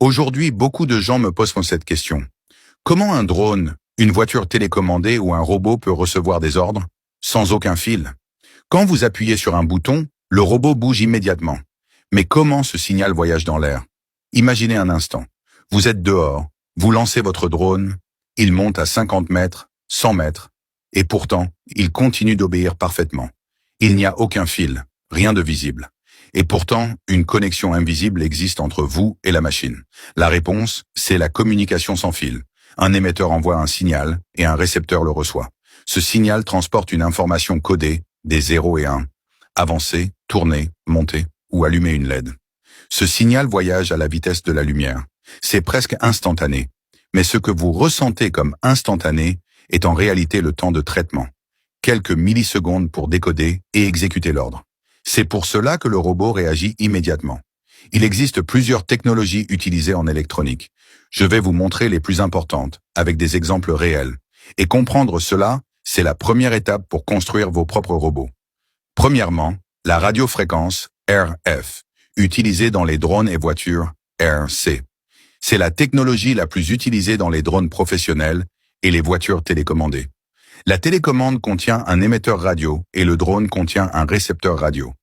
Aujourd'hui, beaucoup de gens me posent cette question. Comment un drone, une voiture télécommandée ou un robot peut recevoir des ordres sans aucun fil? Quand vous appuyez sur un bouton, le robot bouge immédiatement. Mais comment ce signal voyage dans l'air? Imaginez un instant. Vous êtes dehors, vous lancez votre drone, il monte à 50 mètres, 100 mètres, et pourtant, il continue d'obéir parfaitement. Il n'y a aucun fil, rien de visible. Et pourtant, une connexion invisible existe entre vous et la machine. La réponse, c'est la communication sans fil. Un émetteur envoie un signal et un récepteur le reçoit. Ce signal transporte une information codée, des 0 et 1. Avancer, tourner, monter ou allumer une LED. Ce signal voyage à la vitesse de la lumière. C'est presque instantané. Mais ce que vous ressentez comme instantané est en réalité le temps de traitement. Quelques millisecondes pour décoder et exécuter l'ordre. C'est pour cela que le robot réagit immédiatement. Il existe plusieurs technologies utilisées en électronique. Je vais vous montrer les plus importantes, avec des exemples réels. Et comprendre cela, c'est la première étape pour construire vos propres robots. Premièrement, la radiofréquence RF, utilisée dans les drones et voitures RC. C'est la technologie la plus utilisée dans les drones professionnels et les voitures télécommandées. La télécommande contient un émetteur radio et le drone contient un récepteur radio.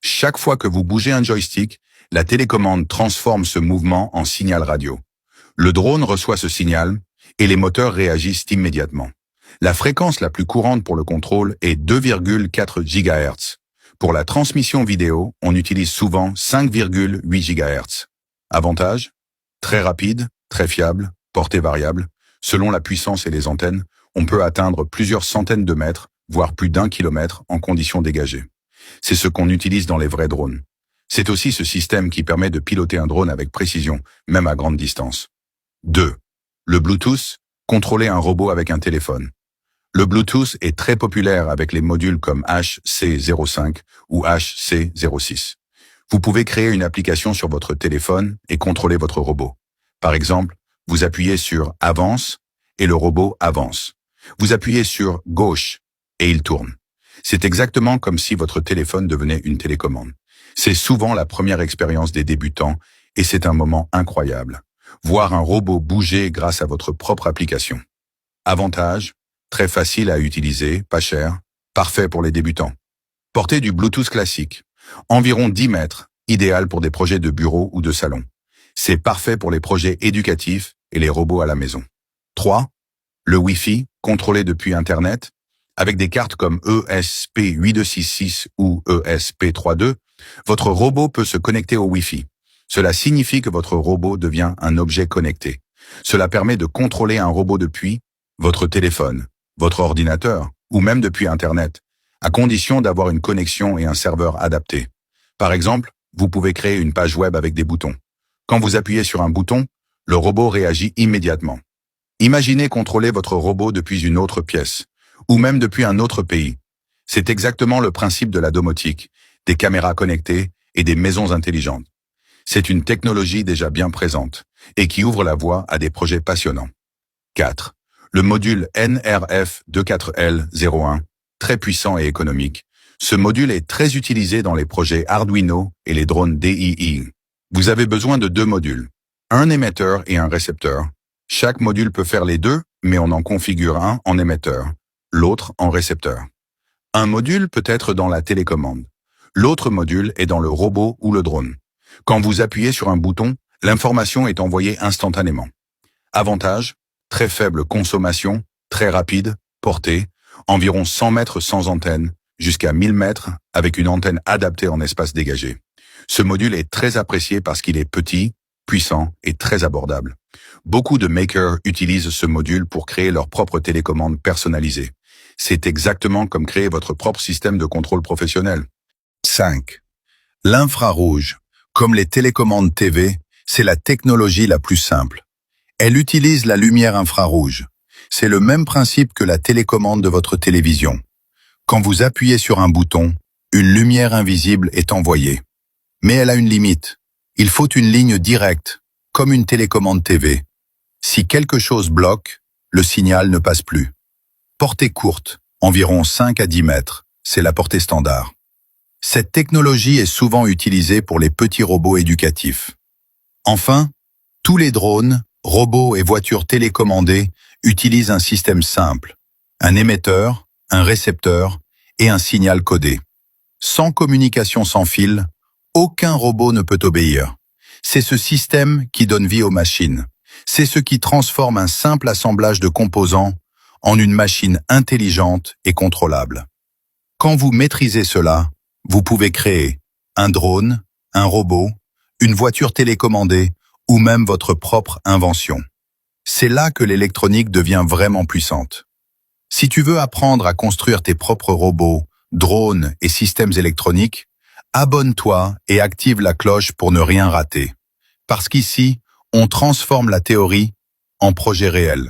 Chaque fois que vous bougez un joystick, la télécommande transforme ce mouvement en signal radio. Le drone reçoit ce signal et les moteurs réagissent immédiatement. La fréquence la plus courante pour le contrôle est 2,4 GHz. Pour la transmission vidéo, on utilise souvent 5,8 GHz. Avantage? Très rapide, très fiable, portée variable. Selon la puissance et les antennes, on peut atteindre plusieurs centaines de mètres, voire plus d'1 kilomètre en conditions dégagées. C'est ce qu'on utilise dans les vrais drones. C'est aussi ce système qui permet de piloter un drone avec précision, même à grande distance. 2. Le Bluetooth, contrôler un robot avec un téléphone. Le Bluetooth est très populaire avec les modules comme HC05 ou HC06. Vous pouvez créer une application sur votre téléphone et contrôler votre robot. Par exemple, vous appuyez sur « Avance » et le robot avance. Vous appuyez sur « Gauche » et il tourne. C'est exactement comme si votre téléphone devenait une télécommande. C'est souvent la première expérience des débutants et c'est un moment incroyable. Voir un robot bouger grâce à votre propre application. Avantage, très facile à utiliser, pas cher, parfait pour les débutants. Portée du Bluetooth classique, environ 10 mètres, idéal pour des projets de bureau ou de salon. C'est parfait pour les projets éducatifs et les robots à la maison. 3. Le Wi-Fi, contrôlé depuis Internet, avec des cartes comme ESP8266 ou ESP32, votre robot peut se connecter au Wi-Fi. Cela signifie que votre robot devient un objet connecté. Cela permet de contrôler un robot depuis votre téléphone, votre ordinateur ou même depuis Internet, à condition d'avoir une connexion et un serveur adapté. Par exemple, vous pouvez créer une page web avec des boutons. Quand vous appuyez sur un bouton, le robot réagit immédiatement. Imaginez contrôler votre robot depuis une autre pièce, ou même depuis un autre pays. C'est exactement le principe de la domotique, des caméras connectées et des maisons intelligentes. C'est une technologie déjà bien présente et qui ouvre la voie à des projets passionnants. 4. Le module NRF24L01, très puissant et économique. Ce module est très utilisé dans les projets Arduino et les drones DIY. Vous avez besoin de 2 modules, un émetteur et un récepteur. Chaque module peut faire les deux, mais on en configure un en émetteur, l'autre en récepteur. Un module peut être dans la télécommande. L'autre module est dans le robot ou le drone. Quand vous appuyez sur un bouton, l'information est envoyée instantanément. Avantage, très faible consommation, très rapide, portée, environ 100 mètres sans antenne, jusqu'à 1000 mètres avec une antenne adaptée en espace dégagé. Ce module est très apprécié parce qu'il est petit, puissant et très abordable. Beaucoup de makers utilisent ce module pour créer leur propre télécommande personnalisée. C'est exactement comme créer votre propre système de contrôle professionnel. 5. L'infrarouge. Comme les télécommandes TV, c'est la technologie la plus simple. Elle utilise la lumière infrarouge. C'est le même principe que la télécommande de votre télévision. Quand vous appuyez sur un bouton, une lumière invisible est envoyée. Mais elle a une limite. Il faut une ligne directe, comme une télécommande TV. Si quelque chose bloque, le signal ne passe plus. Portée courte, environ 5 à 10 mètres, c'est la portée standard. Cette technologie est souvent utilisée pour les petits robots éducatifs. Enfin, Tous les drones, robots et voitures télécommandées utilisent un système simple, un émetteur, un récepteur et un signal codé. Sans communication sans fil, aucun robot ne peut obéir. C'est ce système qui donne vie aux machines. C'est ce qui transforme un simple assemblage de composants en une machine intelligente et contrôlable. Quand vous maîtrisez cela, vous pouvez créer un drone, un robot, une voiture télécommandée ou même votre propre invention. C'est là que l'électronique devient vraiment puissante. Si tu veux apprendre à construire tes propres robots, drones et systèmes électroniques, abonne-toi et active la cloche pour ne rien rater. Parce qu'ici, on transforme la théorie en projet réel.